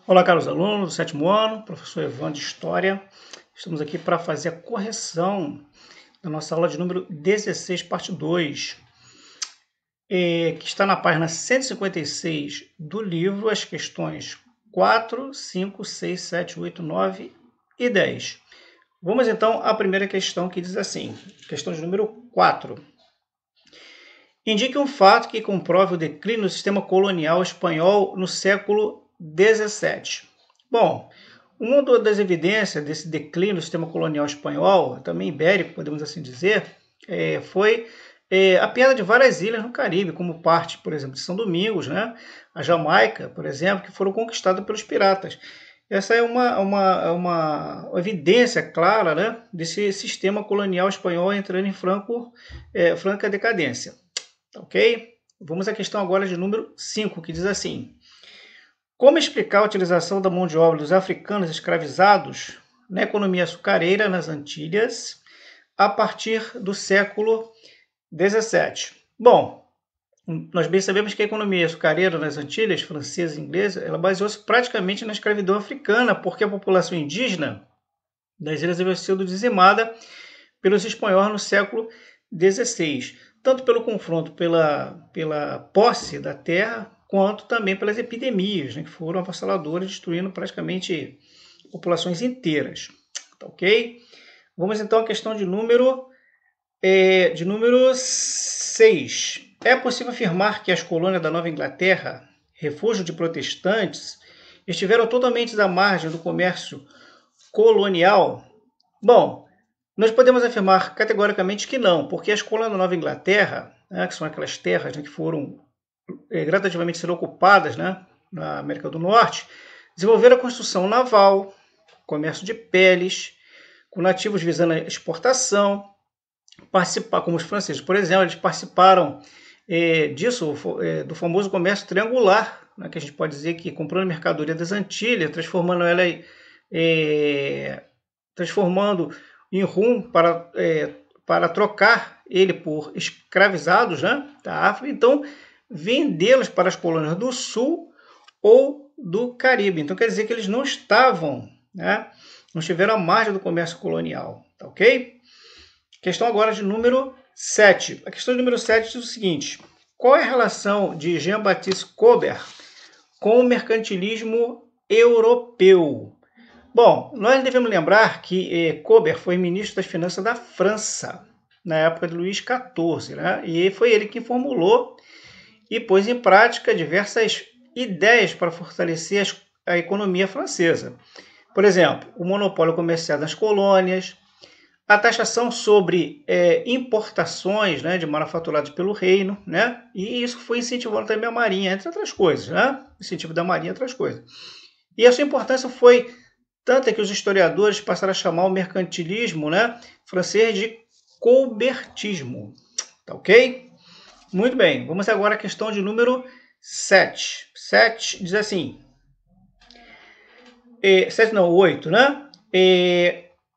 Olá, caros alunos do sétimo ano, professor Evandro de História. Estamos aqui para fazer a correção da nossa aula de número 16, parte 2, que está na página 156 do livro, as questões 4, 5, 6, 7, 8, 9 e 10. Vamos então à primeira questão, que diz assim, questão de número 4. Indique um fato que comprove o declínio do sistema colonial espanhol no século XVII. Bom, uma das evidências desse declínio do sistema colonial espanhol, também ibérico, podemos assim dizer, foi a perda de várias ilhas no Caribe, como parte, por exemplo, de São Domingos, né? A Jamaica, por exemplo, que foram conquistadas pelos piratas. Essa é uma evidência clara, né, desse sistema colonial espanhol entrando em franca decadência. Ok? Vamos à questão agora de número 5, que diz assim: como explicar a utilização da mão de obra dos africanos escravizados na economia açucareira nas Antilhas a partir do século XVII? Bom, nós bem sabemos que a economia açucareira nas Antilhas, francesa e inglesa, ela baseou-se praticamente na escravidão africana, porque a população indígena das ilhas havia sido dizimada pelos espanhóis no século XVI, tanto pelo confronto pela posse da terra, quanto também pelas epidemias, né, que foram avassaladoras, destruindo praticamente populações inteiras. Tá, ok? Vamos então à questão de número 6. É possível afirmar que as colônias da Nova Inglaterra, refúgio de protestantes, estiveram totalmente à margem do comércio colonial? Bom, nós podemos afirmar categoricamente que não, porque as colônias da Nova Inglaterra, né, que são aquelas terras, né, que foram gradativamente sendo ocupadas, né, na América do Norte, desenvolveram a construção naval, comércio de peles, com nativos visando a exportação, como os franceses, por exemplo, eles participaram disso, do famoso comércio triangular, né, que a gente pode dizer que comprando mercadoria das Antilhas, transformando ela transformando em rum para trocar ele por escravizados, né, da África, então vendê-los para as colônias do Sul ou do Caribe. Então quer dizer que eles não estavam, né, não estiveram à margem do comércio colonial, tá ok? Questão agora de número 7. A questão de número 7 diz o seguinte: qual é a relação de Jean-Baptiste Colbert com o mercantilismo europeu? Bom, nós devemos lembrar que Colbert foi ministro das Finanças da França, na época de Luís XIV, né? E foi ele que formulou e pôs em prática diversas ideias para fortalecer a economia francesa. Por exemplo, o monopólio comercial das colônias, a taxação sobre importações, né, de manufaturados pelo reino, né? E isso foi incentivando também a marinha, entre outras coisas, né? Incentivo da marinha, outras coisas. E a sua importância foi tanta que os historiadores passaram a chamar o mercantilismo, né, francês de colbertismo. Tá ok? Muito bem, vamos agora à questão de número 7. 7 diz assim: 7 não, 8, né?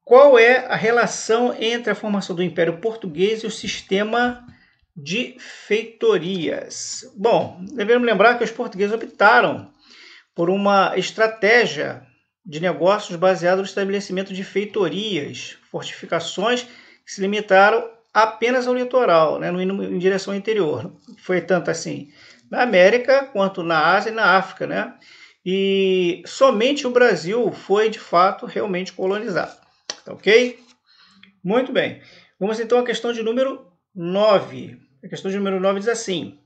Qual é a relação entre a formação do Império Português e o sistema de feitorias? Bom, devemos lembrar que os portugueses optaram por uma estratégia de negócios baseada no estabelecimento de feitorias, fortificações que se limitaram apenas ao litoral, né, em direção ao interior. Foi tanto assim na América quanto na Ásia e na África, né? E somente o Brasil foi, de fato, realmente colonizado. Tá ok? Muito bem. Vamos então à questão de número 9. A questão de número 9 diz assim: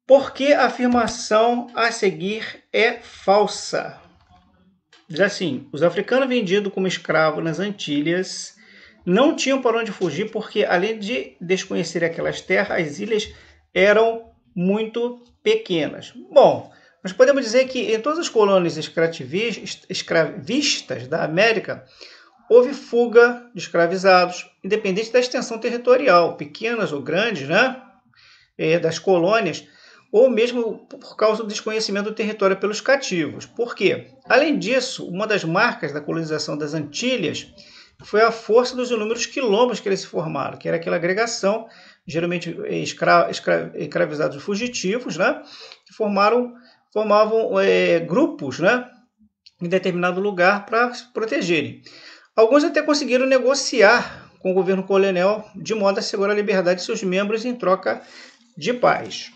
por que a afirmação a seguir é falsa? Diz assim: os africanos vendidos como escravos nas Antilhas não tinham para onde fugir porque, além de desconhecer aquelas terras, as ilhas eram muito pequenas. Bom, nós podemos dizer que em todas as colônias escravistas da América houve fuga de escravizados, independente da extensão territorial, pequenas ou grandes, né, das colônias, ou mesmo por causa do desconhecimento do território pelos cativos. Por quê? Além disso, uma das marcas da colonização das Antilhas foi a força dos inúmeros quilombos que eles se formaram, que era aquela agregação, geralmente escravizados fugitivos, né, que formaram formavam grupos, né, em determinado lugar para se protegerem. Alguns até conseguiram negociar com o governo colonial de modo a assegurar a liberdade de seus membros em troca de paz.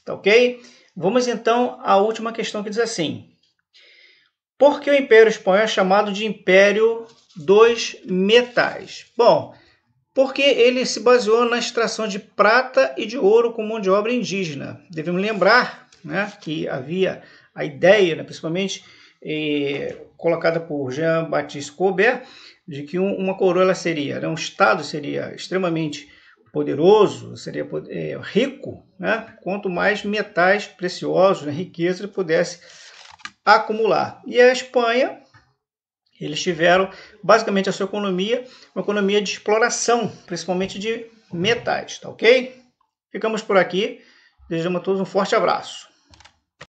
Tá ok? Vamos então à última questão que diz assim: por que o Império Espanhol é chamado de Império dos Metais? Bom, porque ele se baseou na extração de prata e de ouro com mão de obra indígena. Devemos lembrar, né, que havia a ideia, né, principalmente colocada por Jean-Baptiste Colbert, de que uma coroa ela seria, né, um Estado seria extremamente poderoso, seria rico, né, quanto mais metais preciosos, né, riqueza ele pudesse acumular. E a Espanha, eles tiveram basicamente a sua economia, uma economia de exploração, principalmente de metais, tá ok? Ficamos por aqui. Desejamos a todos um forte abraço.